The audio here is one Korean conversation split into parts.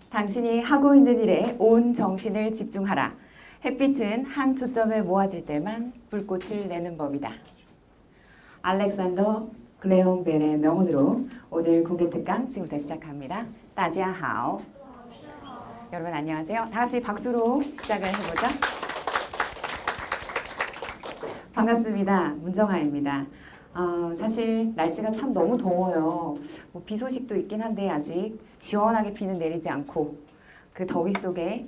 당신이 하고 있는 일에 온 정신을 집중하라. 햇빛은 한 초점에 모아질 때만 불꽃을 내는 법이다. 알렉산더 글레온 벨의 명언으로 오늘 공개 특강 지금부터 시작합니다. 다지아하오. 여러분 안녕하세요. 다 같이 박수로 시작을 해보죠. 반갑습니다. 문정아입니다. 사실 날씨가 참 너무 더워요. 비 소식도 있긴 한데 아직 시원하게 비는 내리지 않고 그 더위 속에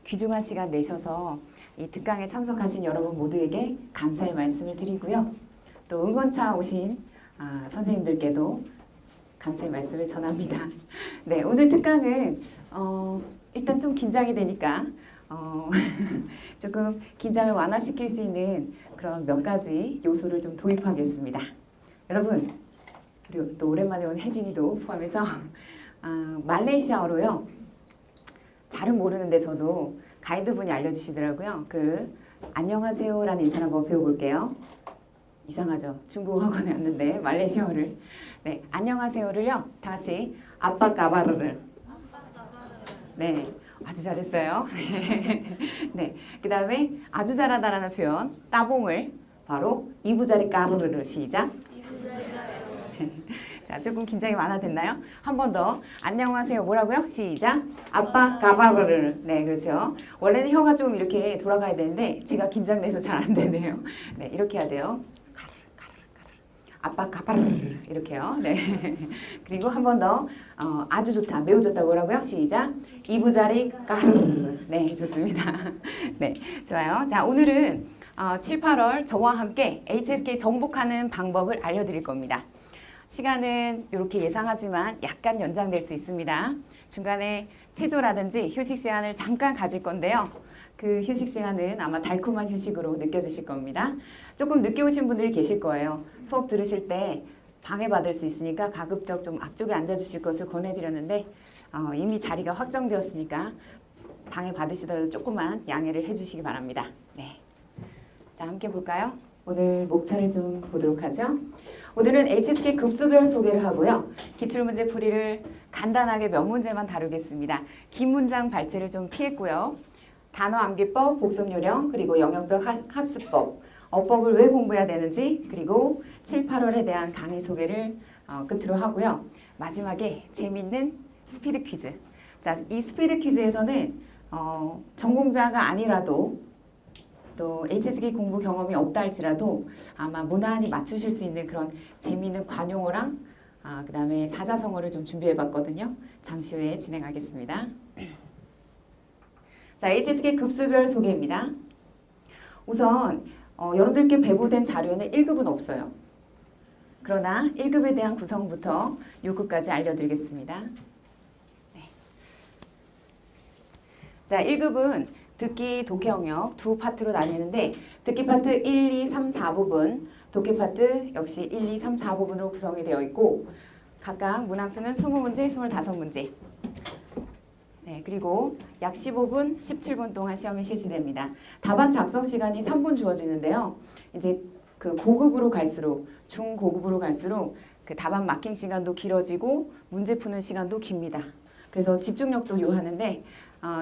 귀중한 시간 내셔서 이 특강에 참석하신 여러분 모두에게 감사의 말씀을 드리고요. 또 응원차 오신 선생님들께도 감사의 말씀을 전합니다. 네, 오늘 특강은 일단 좀 긴장이 되니까 조금 긴장을 완화시킬 수 있는 그런 몇 가지 요소를 좀 도입하겠습니다. 여러분, 그리고 또 오랜만에 온 혜진이도 포함해서 말레이시아어로요. 잘은 모르는데 저도 가이드분이 알려주시더라고요. 안녕하세요라는 인사를 한번 배워볼게요. 이상하죠? 중국어 학원에 왔는데 말레이시아어를. 네, 안녕하세요를요. 다 같이 아빠 까바르르. 네. 아주 잘했어요. 네, 그 다음에 아주 잘하다라는 표현 따봉을 바로 이부자리 까르르르 시작. 자, 조금 긴장이 완화됐나요? 한 번 더 안녕하세요 뭐라고요? 시작. 아빠 까바르르. 네, 그렇죠. 원래는 혀가 좀 이렇게 돌아가야 되는데 제가 긴장돼서 잘 안 되네요. 네, 이렇게 해야 돼요. 아빠 까바르르 이렇게요. 네. 그리고 한 번 더 아주 좋다, 매우 좋다 뭐라고요? 시작. 이부자리 까르르. 네, 좋습니다. 네, 좋아요. 자, 오늘은 7, 8월 저와 함께 HSK 정복하는 방법을 알려드릴 겁니다. 시간은 이렇게 예상하지만 약간 연장될 수 있습니다. 중간에 체조라든지 휴식 시간을 잠깐 가질 건데요. 그 휴식 시간은 아마 달콤한 휴식으로 느껴지실 겁니다. 조금 늦게 오신 분들이 계실 거예요. 수업 들으실 때 방해받을 수 있으니까 가급적 좀 앞쪽에 앉아주실 것을 권해드렸는데 이미 자리가 확정되었으니까 방해받으시더라도 조금만 양해를 해주시기 바랍니다. 네. 자, 함께 볼까요? 오늘 목차를 좀 보도록 하죠. 오늘은 HSK 급수별 소개를 하고요. 기출문제 풀이를 간단하게 몇 문제만 다루겠습니다. 긴 문장 발제를 좀 피했고요. 단어 암기법, 복습 요령, 그리고 영역별 학습법, 어법을 왜 공부해야 되는지, 그리고 7, 8월에 대한 강의 소개를 끝으로 하고요. 마지막에 재미있는 스피드 퀴즈. 자, 이 스피드 퀴즈에서는 전공자가 아니라도 또 HSK 공부 경험이 없다 할지라도 아마 무난히 맞추실 수 있는 그런 재미있는 관용어랑 그 다음에 사자성어를 좀 준비해 봤거든요. 잠시 후에 진행하겠습니다. 자, HSK 급수별 소개입니다. 우선 여러분들께 배부된 자료에는 1급은 없어요. 그러나 1급에 대한 구성부터 6급까지 알려드리겠습니다. 네. 자, 1급은 듣기, 독해 영역 두 파트로 나뉘는데 듣기 파트 1, 2, 3, 4부분, 독해 파트 역시 1, 2, 3, 4부분으로 구성이 되어 있고 각각 문항수는 20문제, 25문제. 네, 그리고 약 15분, 17분 동안 시험이 실시됩니다. 답안 작성 시간이 3분 주어지는데요. 이제 그 고급으로 갈수록, 중고급으로 갈수록 그 답안 마킹 시간도 길어지고 문제 푸는 시간도 깁니다. 그래서 집중력도 요하는데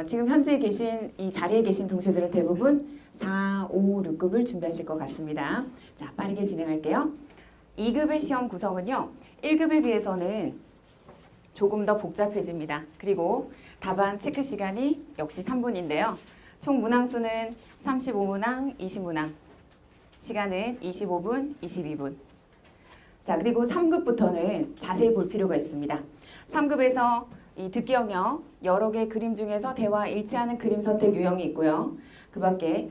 지금 현재 계신 이 자리에 계신 동시들은 대부분 4, 5, 6급을 준비하실 것 같습니다. 자, 빠르게 진행할게요. 2급의 시험 구성은요. 1급에 비해서는 조금 더 복잡해집니다. 그리고 답안 체크 시간이 역시 3분인데요. 총 문항수는 35문항, 20문항. 시간은 25분, 22분. 자, 그리고 3급부터는 자세히 볼 필요가 있습니다. 3급에서 이 듣기 영역 여러 개 그림 중에서 대화와 일치하는 그림 선택 유형이 있고요. 그 밖에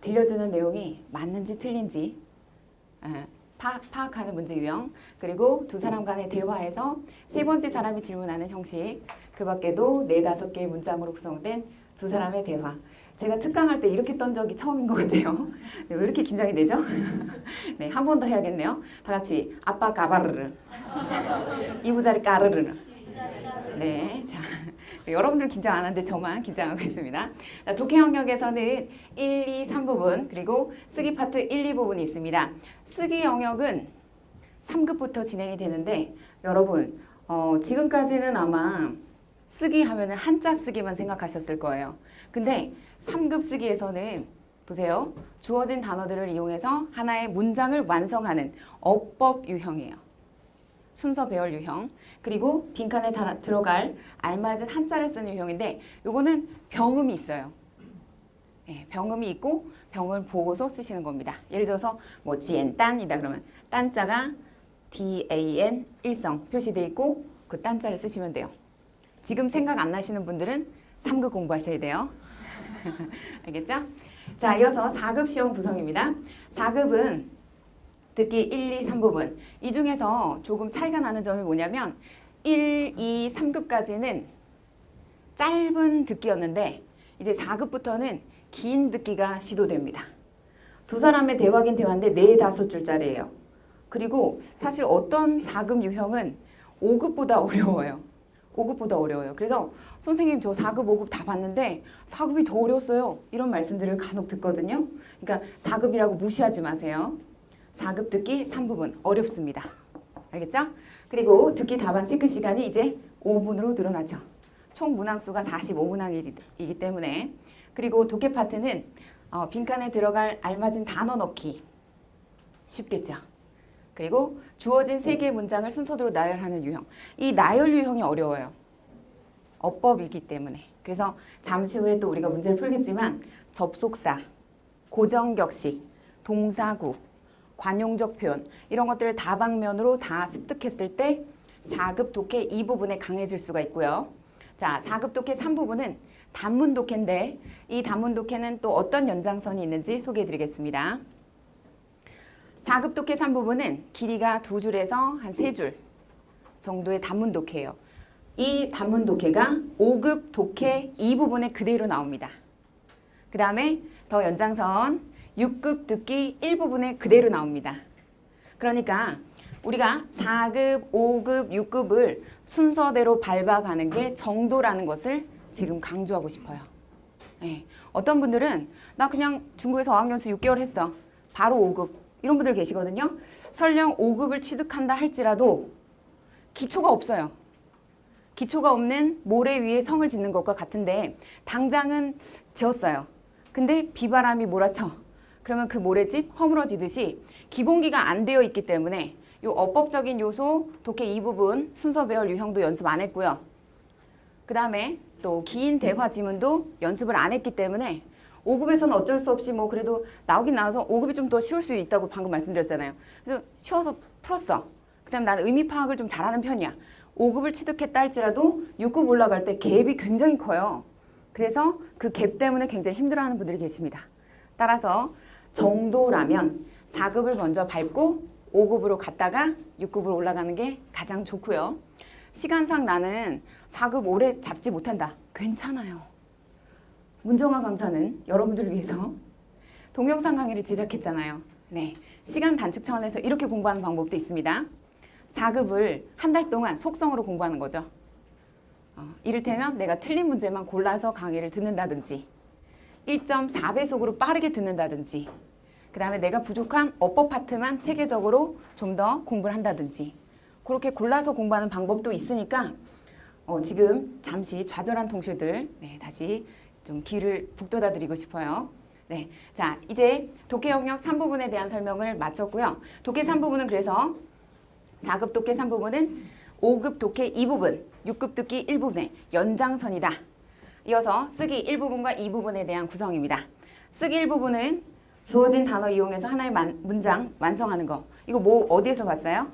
들려주는 내용이 맞는지 틀린지 파악하는 문제 유형, 그리고 두 사람 간의 대화에서 세 번째 사람이 질문하는 형식, 그 밖에도 4, 5개의 문장으로 구성된 두 사람의 대화. 제가 특강할 때 이렇게 떤 적이 처음인 것 같아요. 네, 왜 이렇게 긴장이 되죠? 네, 한 번 더 해야겠네요. 다 같이 아빠 까바르르, 이부자리 까르르. 네, 자, 여러분들 긴장 안 하는데 저만 긴장하고 있습니다. 자, 독해 영역에서는 1, 2, 3부분 그리고 쓰기 파트 1, 2부분이 있습니다. 쓰기 영역은 3급부터 진행이 되는데 여러분 지금까지는 아마 쓰기 하면은 한자 쓰기만 생각하셨을 거예요. 근데 3급 쓰기에서는 보세요. 주어진 단어들을 이용해서 하나의 문장을 완성하는 어법 유형이에요. 순서 배열 유형. 그리고 빈칸에 들어갈 알맞은 한자를 쓰는 유형인데 요거는 병음이 있어요. 예, 병음이 있고 병을 보고서 쓰시는 겁니다. 예를 들어서 뭐 지엔딴이다 그러면 딴자가 DAN 일성 표시되어 있고 그 딴자를 쓰시면 돼요. 지금 생각 안 나시는 분들은 3급 공부하셔야 돼요. 알겠죠? 자, 이어서 4급 시험 구성입니다. 4급은 듣기 1, 2, 3부분. 이 중에서 조금 차이가 나는 점이 뭐냐면 1, 2, 3급까지는 짧은 듣기였는데 이제 4급부터는 긴 듣기가 시도됩니다. 두 사람의 대화긴 대화인데 4, 5줄짜리예요. 그리고 사실 어떤 4급 유형은 5급보다 어려워요. 5급보다 어려워요. 그래서 선생님 저 4급, 5급 다 봤는데 4급이 더 어려웠어요. 이런 말씀들을 간혹 듣거든요. 그러니까 4급이라고 무시하지 마세요. 4급 듣기 3부분 어렵습니다. 알겠죠? 그리고 듣기 답안 체크 시간이 이제 5분으로 늘어나죠. 총 문항수가 45문항이기 때문에. 그리고 독해 파트는 빈칸에 들어갈 알맞은 단어 넣기 쉽겠죠. 그리고 주어진 3개의 문장을 순서대로 나열하는 유형. 이 나열 유형이 어려워요. 어법이기 때문에. 그래서 잠시 후에 또 우리가 문제를 풀겠지만 접속사, 고정격식, 동사구, 관용적 표현 이런 것들을 다방면으로 다 습득했을 때 4급 독해 이 부분에 강해질 수가 있고요. 자, 4급 독해 3부분은 단문 독해인데 이 단문 독해는 또 어떤 연장선이 있는지 소개해 드리겠습니다. 4급 독해 3부분은 길이가 2줄에서 한 3줄 정도의 단문 독해예요. 이 단문 독해가 5급 독해 이 부분에 그대로 나옵니다. 그 다음에 더 연장선 6급 듣기 1부분에 그대로 나옵니다. 그러니까 우리가 4급, 5급, 6급을 순서대로 밟아가는 게 정도라는 것을 지금 강조하고 싶어요. 네. 어떤 분들은 나 그냥 중국에서 어학연수 6개월 했어. 바로 5급. 이런 분들 계시거든요. 설령 5급을 취득한다 할지라도 기초가 없어요. 기초가 없는 모래 위에 성을 짓는 것과 같은데 당장은 지었어요. 근데 비바람이 몰아쳐. 그러면 그 모래집 허물어지듯이 기본기가 안 되어 있기 때문에 이 어법적인 요소, 독해 이 부분, 순서 배열 유형도 연습 안 했고요. 그 다음에 또 긴 대화 지문도 연습을 안 했기 때문에 5급에서는 어쩔 수 없이 뭐 그래도 나오긴 나와서 5급이 좀 더 쉬울 수 있다고 방금 말씀드렸잖아요. 그래서 쉬워서 풀었어. 그 다음에 나는 의미 파악을 좀 잘하는 편이야. 5급을 취득했다 할지라도 6급 올라갈 때 갭이 굉장히 커요. 그래서 그 갭 때문에 굉장히 힘들어하는 분들이 계십니다. 따라서 정도라면 4급을 먼저 밟고 5급으로 갔다가 6급으로 올라가는 게 가장 좋고요. 시간상 나는 4급 오래 잡지 못한다. 괜찮아요. 문정아 강사는 여러분들을 위해서 동영상 강의를 제작했잖아요. 네, 시간 단축 차원에서 이렇게 공부하는 방법도 있습니다. 4급을 한 달 동안 속성으로 공부하는 거죠. 이를테면 내가 틀린 문제만 골라서 강의를 듣는다든지 1.4배속으로 빠르게 듣는다든지 그 다음에 내가 부족한 어법 파트만 체계적으로 좀 더 공부를 한다든지 그렇게 골라서 공부하는 방법도 있으니까 지금 잠시 좌절한 동시들 다시 좀 귀를 북돋아 드리고 싶어요. 네, 자 이제 독해 영역 3부분에 대한 설명을 마쳤고요. 독해 3부분은 그래서 4급 독해 3부분은 5급 독해 2부분, 6급 듣기 1부분의 연장선이다. 이어서 쓰기 1부분과 2부분에 대한 구성입니다. 쓰기 1부분은 주어진 단어 이용해서 하나의 문장 완성하는 거. 이거 뭐 어디에서 봤어요?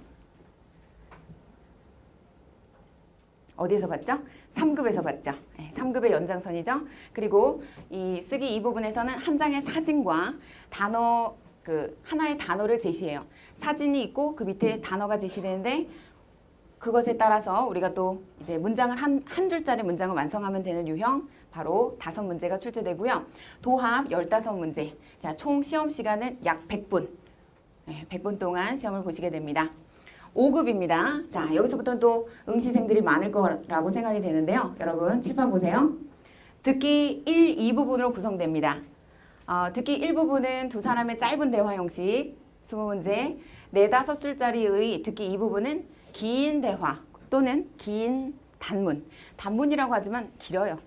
어디에서 봤죠? 3급에서 봤죠. 네, 3급의 연장선이죠. 그리고 이 쓰기 2부분에서는 한 장의 사진과 단어 하나의 단어를 제시해요. 사진이 있고 그 밑에 단어가 제시되는데 그것에 따라서 우리가 또 이제 문장을 한 줄짜리 문장을 완성하면 되는 유형 바로 5문제가 출제되고요. 도합 15문제. 자, 총 시험 시간은 약 100분. 네, 100분 동안 시험을 보시게 됩니다. 5급입니다. 자, 여기서부터는 또 응시생들이 많을 거라고 생각이 되는데요. 여러분 칠판 보세요. 듣기 1, 2부분으로 구성됩니다. 듣기 1부분은 두 사람의 짧은 대화 형식 20문제, 4, 5줄짜리의 듣기 2부분은 긴 대화 또는 긴 단문. 단문이라고 하지만 길어요.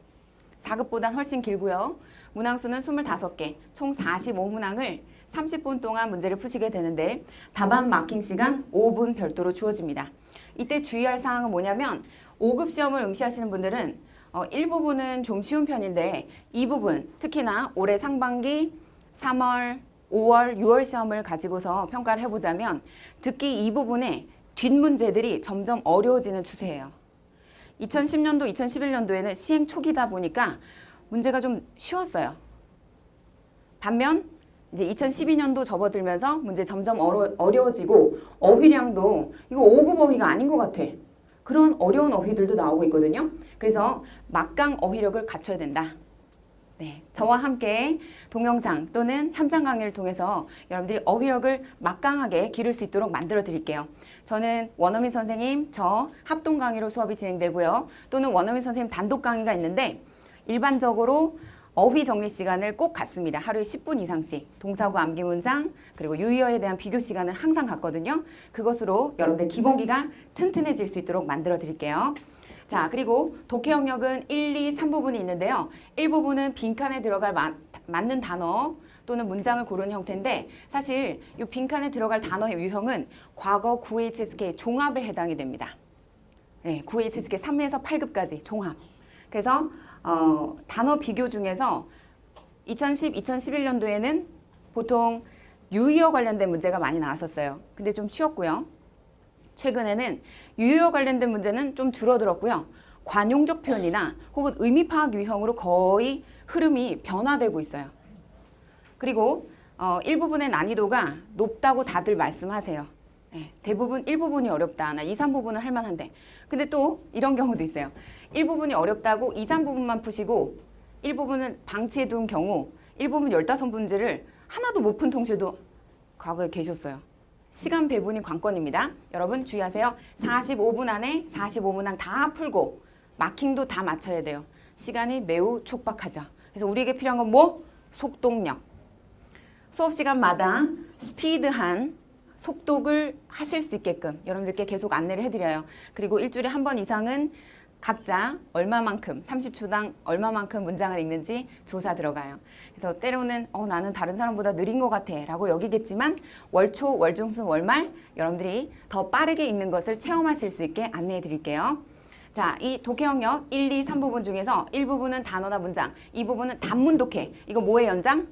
4급보단 훨씬 길고요. 문항수는 25개, 총 45문항을 30분 동안 문제를 푸시게 되는데 답안 마킹 시간 5분 별도로 주어집니다. 이때 주의할 사항은 뭐냐면 5급 시험을 응시하시는 분들은 1부분은 좀 쉬운 편인데 2부분, 특히나 올해 상반기 3월, 5월, 6월 시험을 가지고서 평가를 해보자면 듣기 2부분에 뒷문제들이 점점 어려워지는 추세예요. 2010년도, 2011년도에는 시행 초기다 보니까 문제가 좀 쉬웠어요. 반면 이제 2012년도 접어들면서 문제 점점 어려워지고 어휘량도 이거 5급 어휘가 아닌 것 같아. 그런 어려운 어휘들도 나오고 있거든요. 그래서 막강 어휘력을 갖춰야 된다. 네, 저와 함께 동영상 또는 현장 강의를 통해서 여러분들이 어휘력을 막강하게 기를 수 있도록 만들어 드릴게요. 저는 원어민 선생님, 저 합동 강의로 수업이 진행되고요. 또는 원어민 선생님 단독 강의가 있는데 일반적으로 어휘 정리 시간을 꼭 갖습니다. 하루에 10분 이상씩. 동사구 암기 문장 그리고 유의어에 대한 비교 시간은 항상 갖거든요. 그것으로 여러분들 기본기가 튼튼해질 수 있도록 만들어 드릴게요. 자, 그리고 독해 영역은 1, 2, 3부분이 있는데요. 1부분은 빈칸에 들어갈 맞는 단어 또는 문장을 고르는 형태인데 사실 이 빈칸에 들어갈 단어의 유형은 과거 9HSK 종합에 해당이 됩니다. 네, 9HSK 3에서 8급까지 종합. 그래서 단어 비교 중에서 2010, 2011년도에는 보통 유의어 관련된 문제가 많이 나왔었어요. 근데 좀 쉬웠고요. 최근에는 유효어 관련된 문제는 좀 줄어들었고요. 관용적 표현이나 혹은 의미 파악 유형으로 거의 흐름이 변화되고 있어요. 그리고 일부분의 난이도가 높다고 다들 말씀하세요. 네, 대부분 1부분이 어렵다. 나 2, 3부분은 할만한데. 근데 또 이런 경우도 있어요. 1부분이 어렵다고 2, 3부분만 푸시고 1부분은 방치해 둔 경우 1부분 15문제를 하나도 못 푼 동시에도 과거에 계셨어요. 시간 배분이 관건입니다. 여러분 주의하세요. 45분 안에 45문항 다 풀고 마킹도 다 맞춰야 돼요. 시간이 매우 촉박하죠. 그래서 우리에게 필요한 건 뭐? 속독력. 수업 시간마다 스피드한 속독을 하실 수 있게끔 여러분들께 계속 안내를 해드려요. 그리고 일주일에 한 번 이상은 각자 얼마만큼 30초당 얼마만큼 문장을 읽는지 조사 들어가요. 그래서 때로는 나는 다른 사람보다 느린 것 같아 라고 여기겠지만 월초, 월중수, 월말 여러분들이 더 빠르게 읽는 것을 체험하실 수 있게 안내해 드릴게요. 자, 이 독해 영역 1, 2, 3부분 중에서 1부분은 단어나 문장, 2부분은 단문 독해. 이거 뭐의 연장?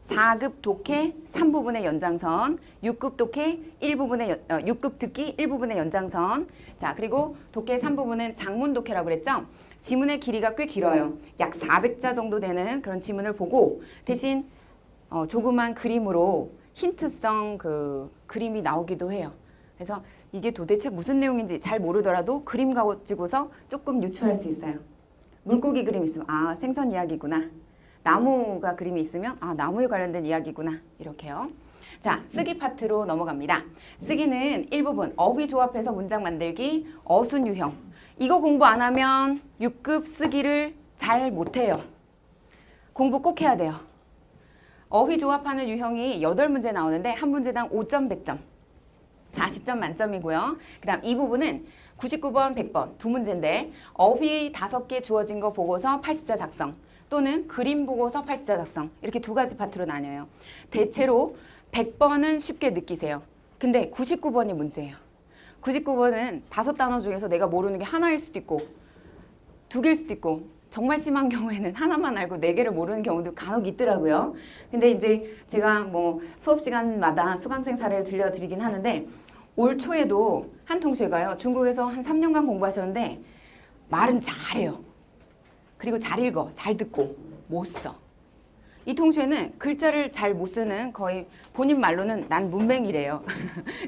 4급 독해 3부분의 연장선, 6급 독해 6급 듣기 1부분의 연장선. 자, 그리고 독해 3부분은 장문 독해라고 그랬죠? 지문의 길이가 꽤 길어요. 약 400자 정도 되는 그런 지문을 보고 대신 조그만 그림으로 힌트성 그림이 나오기도 해요. 그래서 이게 도대체 무슨 내용인지 잘 모르더라도 그림 가지고서 조금 유추할 수 있어요. 물고기 그림 있으면 생선 이야기구나. 나무가 그림이 있으면 나무에 관련된 이야기구나. 이렇게요. 자, 쓰기 파트로 넘어갑니다. 쓰기는 1부분 어휘 조합해서 문장 만들기, 어순 유형. 이거 공부 안 하면 6급 쓰기를 잘 못해요. 공부 꼭 해야 돼요. 어휘 조합하는 유형이 8문제 나오는데 한 문제당 5점 100점. 40점 만점이고요. 그 다음 이 부분은 99번, 100번 두 문제인데 어휘 5개 주어진 거 보고서 80자 작성. 또는 그림 보고서 80자 작성 이렇게 두 가지 파트로 나뉘어요. 대체로 100번은 쉽게 느끼세요. 근데 99번이 문제예요. 99번은 5단어 중에서 내가 모르는 게 하나일 수도 있고 2개일 수도 있고 정말 심한 경우에는 하나만 알고 4개를 모르는 경우도 간혹 있더라고요. 근데 이제 제가 뭐 수업 시간마다 수강생 사례를 들려드리긴 하는데 올 초에도 한 동시에가요. 중국에서 한 3년간 공부하셨는데 말은 잘해요. 그리고 잘 읽어, 잘 듣고 못 써. 이 통수에는 글자를 잘 못 쓰는 거의 본인 말로는 난 문맹이래요.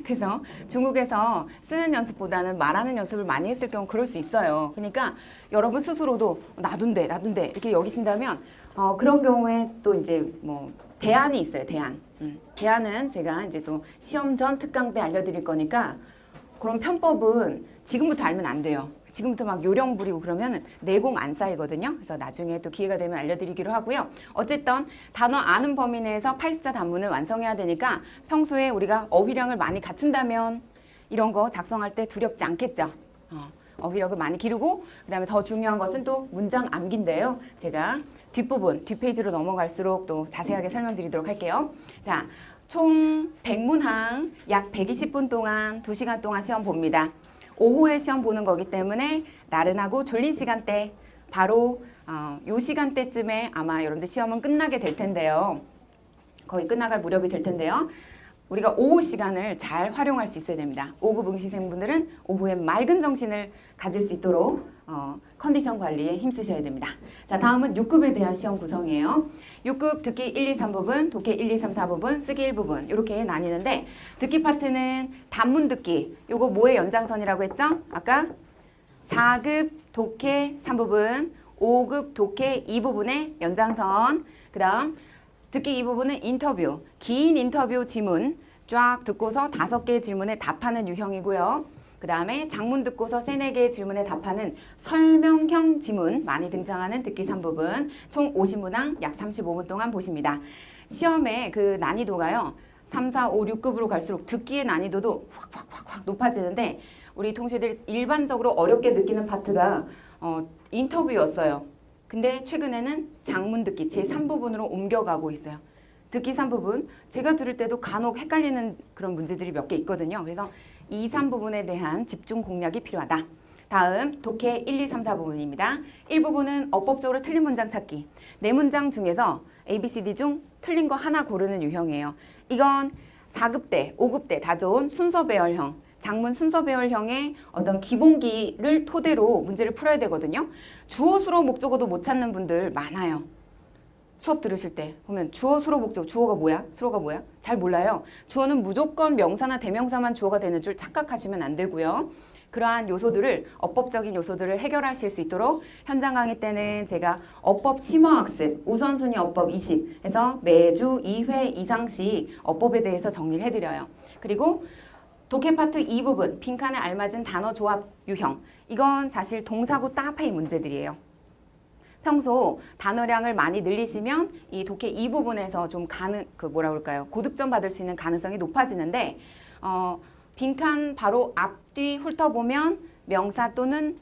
그래서 중국에서 쓰는 연습보다는 말하는 연습을 많이 했을 경우 그럴 수 있어요. 그러니까 여러분 스스로도 나둔데 이렇게 여기신다면 그런 경우에 또 이제 뭐 대안이 있어요. 대안은 제가 이제 또 시험 전 특강 때 알려드릴 거니까 그런 편법은 지금부터 알면 안 돼요. 지금부터 막 요령 부리고 그러면 내공 안 쌓이거든요. 그래서 나중에 또 기회가 되면 알려드리기로 하고요. 어쨌든 단어 아는 범위 내에서 80자 단문을 완성해야 되니까 평소에 우리가 어휘량을 많이 갖춘다면 이런 거 작성할 때 두렵지 않겠죠. 어휘력을 많이 기르고 그다음에 더 중요한 것은 또 문장 암기인데요. 제가 뒷부분, 뒷페이지로 넘어갈수록 또 자세하게 설명드리도록 할게요. 자, 총 100문항 약 120분 동안 2시간 동안 시험 봅니다. 오후에 시험 보는 거기 때문에 나른하고 졸린 시간대 바로 요 시간대쯤에 아마 여러분들 시험은 끝나게 될 텐데요. 거의 끝나갈 무렵이 될 텐데요. 우리가 오후 시간을 잘 활용할 수 있어야 됩니다. 5급 응시생분들은 오후에 맑은 정신을 가질 수 있도록 컨디션 관리에 힘쓰셔야 됩니다. 자, 다음은 6급에 대한 시험 구성이에요. 6급 듣기 1, 2, 3부분, 독해 1, 2, 3, 4부분, 쓰기 1부분 이렇게 나뉘는데 듣기 파트는 단문 듣기. 요거 뭐의 연장선이라고 했죠? 아까 4급 독해 3부분, 5급 독해 2부분의 연장선. 그 다음 듣기 2부분은 인터뷰, 긴 인터뷰 지문 쫙 듣고서 5개의 질문에 답하는 유형이고요. 그 다음에 장문 듣고서 3, 4개의 질문에 답하는 설명형 지문 많이 등장하는 듣기 3부분 총 50문항 약 35분 동안 보십니다. 시험의 그 난이도가요. 3, 4, 5, 6급으로 갈수록 듣기의 난이도도 확 높아지는데 우리 동시들이 일반적으로 어렵게 느끼는 파트가 인터뷰였어요. 근데 최근에는 장문 듣기 제3부분으로 옮겨가고 있어요. 듣기 3부분 제가 들을 때도 간혹 헷갈리는 그런 문제들이 몇 개 있거든요. 그래서 2, 3부분에 대한 집중 공략이 필요하다. 다음 독해 1, 2, 3, 4부분입니다. 1부분은 어법적으로 틀린 문장 찾기. 4문장 중에서 A, B, C, D 중 틀린 거 하나 고르는 유형이에요. 이건 4급 때, 5급 때 다 좋은 순서 배열형. 장문 순서 배열형의 어떤 기본기를 토대로 문제를 풀어야 되거든요. 주어, 수로, 목적어도 못 찾는 분들 많아요. 수업 들으실 때 보면 주어, 수로, 목적어, 주어가 뭐야? 수로가 뭐야? 잘 몰라요. 주어는 무조건 명사나 대명사만 주어가 되는 줄 착각하시면 안 되고요. 그러한 요소들을, 어법적인 요소들을 해결하실 수 있도록 현장 강의 때는 제가 어법 심화학습, 우선순위 어법 20 해서 매주 2회 이상씩 어법에 대해서 정리를 해드려요. 그리고 독해 파트 2부분, 빈칸에 알맞은 단어 조합 유형. 이건 사실 동사구 따파이 문제들이에요. 평소 단어량을 많이 늘리시면 이 독해 2부분에서 좀 고득점 받을 수 있는 가능성이 높아지는데 빈칸 바로 앞뒤 훑어보면 명사 또는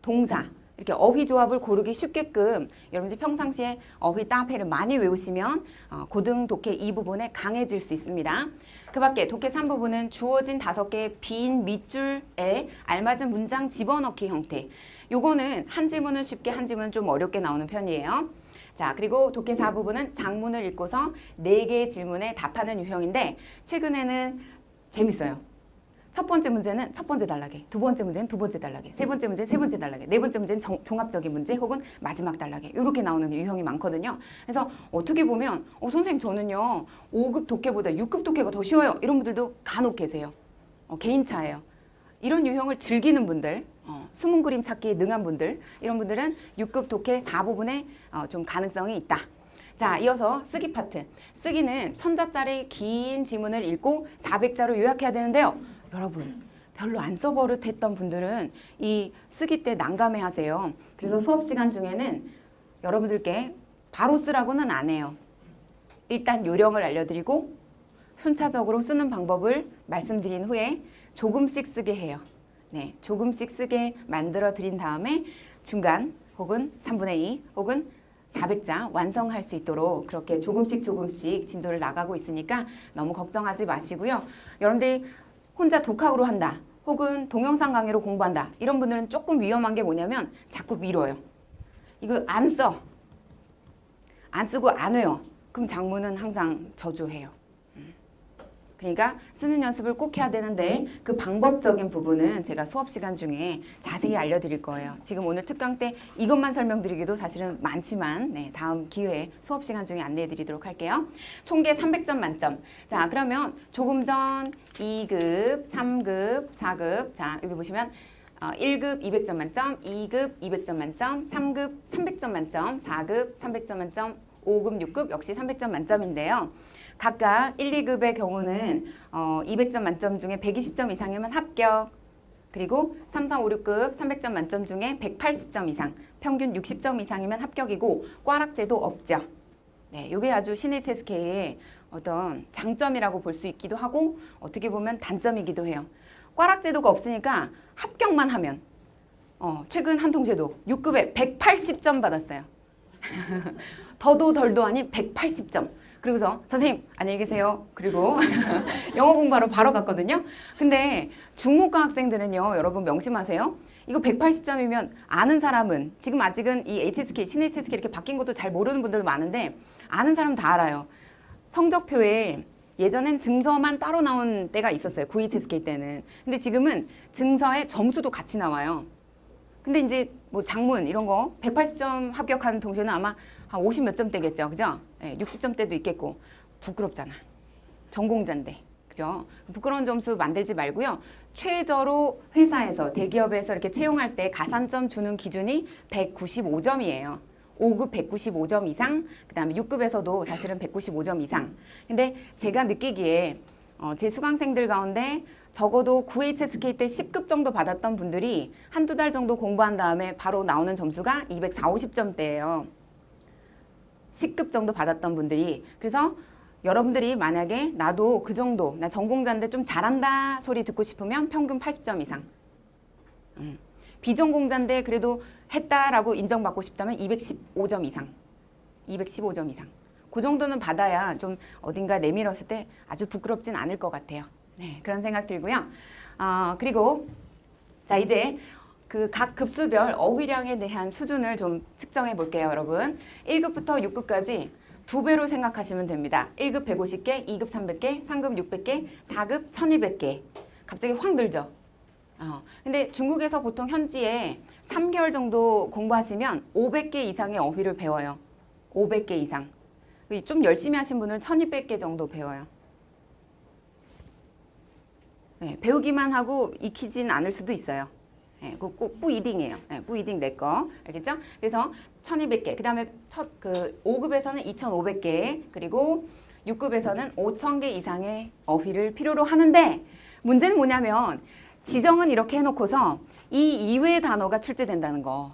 동사 이렇게 어휘 조합을 고르기 쉽게끔 여러분들 평상시에 어휘 따페를 많이 외우시면 고등 독해 2부분에 강해질 수 있습니다. 그 밖에 독해 3부분은 주어진 5개의 빈 밑줄에 알맞은 문장 집어넣기 형태. 요거는 한 지문은 쉽게 한 지문은 좀 어렵게 나오는 편이에요. 자, 그리고 독해 4부분은 장문을 읽고서 4개의 질문에 답하는 유형인데 최근에는 재밌어요. 첫 번째 문제는 첫 번째 단락에, 두 번째 문제는 두 번째 단락에, 세 번째 문제는 세 번째 단락에, 네 번째 문제는 종합적인 문제 혹은 마지막 단락에 이렇게 나오는 유형이 많거든요. 그래서 어떻게 보면 선생님 저는요 5급 독해보다 6급 독해가 더 쉬워요. 이런 분들도 간혹 계세요. 개인차예요. 이런 유형을 즐기는 분들, 숨은 그림 찾기에 능한 분들 이런 분들은 6급 독해 4부분에 좀 가능성이 있다. 자, 이어서 쓰기 파트. 쓰기는 1000자짜리 긴 지문을 읽고 400자로 요약해야 되는데요. 여러분 별로 안 써버릇했던 분들은 이 쓰기 때 난감해 하세요. 그래서 수업 시간 중에는 여러분들께 바로 쓰라고는 안 해요. 일단 요령을 알려드리고 순차적으로 쓰는 방법을 말씀드린 후에 조금씩 쓰게 해요. 네, 조금씩 쓰게 만들어 드린 다음에 중간 혹은 3분의 2 혹은 400자 완성할 수 있도록 그렇게 조금씩 진도를 나가고 있으니까 너무 걱정하지 마시고요. 여러분들이 혼자 독학으로 한다 혹은 동영상 강의로 공부한다 이런 분들은 조금 위험한 게 뭐냐면 자꾸 미뤄요. 이거 안 쓰고 안 외워. 그럼 장문은 항상 저조해요. 그러니까 쓰는 연습을 꼭 해야 되는데 그 방법적인 부분은 제가 수업 시간 중에 자세히 알려드릴 거예요. 지금 오늘 특강 때 이것만 설명드리기도 사실은 많지만 다음 기회에 수업 시간 중에 안내해 드리도록 할게요. 총계 300점 만점. 자, 그러면 조금 전 2급, 3급, 4급 자 여기 보시면 1급 200점 만점, 2급 200점 만점, 3급 300점 만점, 4급 300점 만점, 5급, 6급 역시 300점 만점인데요. 각각 1, 2급의 경우는 200점 만점 중에 120점 이상이면 합격. 그리고 3, 4, 5, 6급 300점 만점 중에 180점 이상, 평균 60점 이상이면 합격이고 꽈락제도 없죠. 네, 이게 아주 신HSK의 어떤 장점이라고 볼 수 있기도 하고 어떻게 보면 단점이기도 해요. 꽈락제도가 없으니까 합격만 하면 최근 한 통제도 6급에 180점 받았어요. 더도 덜도 아닌 180점. 그리고서 선생님 안녕히 계세요. 그리고 영어 공부하러 바로 갔거든요. 근데 중목과 학생들은요, 여러분 명심하세요. 이거 180점이면 아는 사람은 지금 아직은 이 HSK, 신 HSK 이렇게 바뀐 것도 잘 모르는 분들도 많은데 아는 사람 다 알아요. 성적표에 예전엔 증서만 따로 나온 때가 있었어요. 9HSK 때는. 근데 지금은 증서에 점수도 같이 나와요. 근데 이제 뭐 장문 이런 거 180점 합격하는 동시에는 아마 한 50 몇 점대겠죠. 그죠? 60점대도 있겠고. 부끄럽잖아. 전공자인데. 그죠? 부끄러운 점수 만들지 말고요. 최저로 회사에서 대기업에서 이렇게 채용할 때 가산점 주는 기준이 195점이에요. 5급 195점 이상, 그 다음에 6급에서도 사실은 195점 이상. 근데 제가 느끼기에 제 수강생들 가운데 적어도 9HSK 때 10급 정도 받았던 분들이 한두 달 정도 공부한 다음에 바로 나오는 점수가 240점대예요. 10급 정도 받았던 분들이. 그래서 여러분들이 만약에 나도 그 정도, 나 전공자인데 좀 잘한다 소리 듣고 싶으면 평균 80점 이상. 비전공자인데 그래도 했다라고 인정받고 싶다면 215점 이상. 215점 이상. 그 정도는 받아야 좀 어딘가 내밀었을 때 아주 부끄럽진 않을 것 같아요. 네, 그런 생각 들고요. 그리고 자 이제 그 각 급수별 어휘량에 대한 수준을 좀 측정해 볼게요, 여러분. 1급부터 6급까지 2배로 생각하시면 됩니다. 1급 150개, 2급 300개, 3급 600개, 4급 1200개. 갑자기 확 늘죠? 근데 중국에서 보통 현지에 3개월 정도 공부하시면 500개 이상의 어휘를 배워요. 500개 이상. 좀 열심히 하신 분은 1200개 정도 배워요. 네, 배우기만 하고 익히진 않을 수도 있어요. 네, 꼭 뿌이딩이에요. 네, 뿌이딩 내 거. 알겠죠? 그래서 1200개. 그 다음에 5급에서는 2500개. 그리고 6급에서는 5000개 이상의 어휘를 필요로 하는데 문제는 뭐냐면 지정은 이렇게 해놓고서 이 이외의 단어가 출제된다는 거.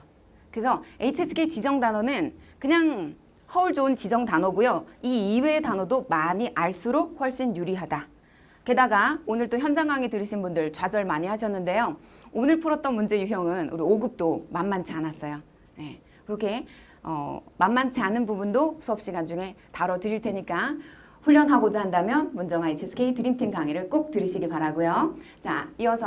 그래서 HSK 지정 단어는 그냥 허울 좋은 지정 단어고요. 이 이외의 단어도 많이 알수록 훨씬 유리하다. 게다가 오늘 또 현장 강의 들으신 분들 좌절 많이 하셨는데요. 오늘 풀었던 문제 유형은 우리 5급도 만만치 않았어요. 네, 그렇게 만만치 않은 부분도 수업 시간 중에 다뤄드릴 테니까 훈련하고자 한다면 문정아 HSK 드림팀 강의를 꼭 들으시기 바라고요. 자, 이어서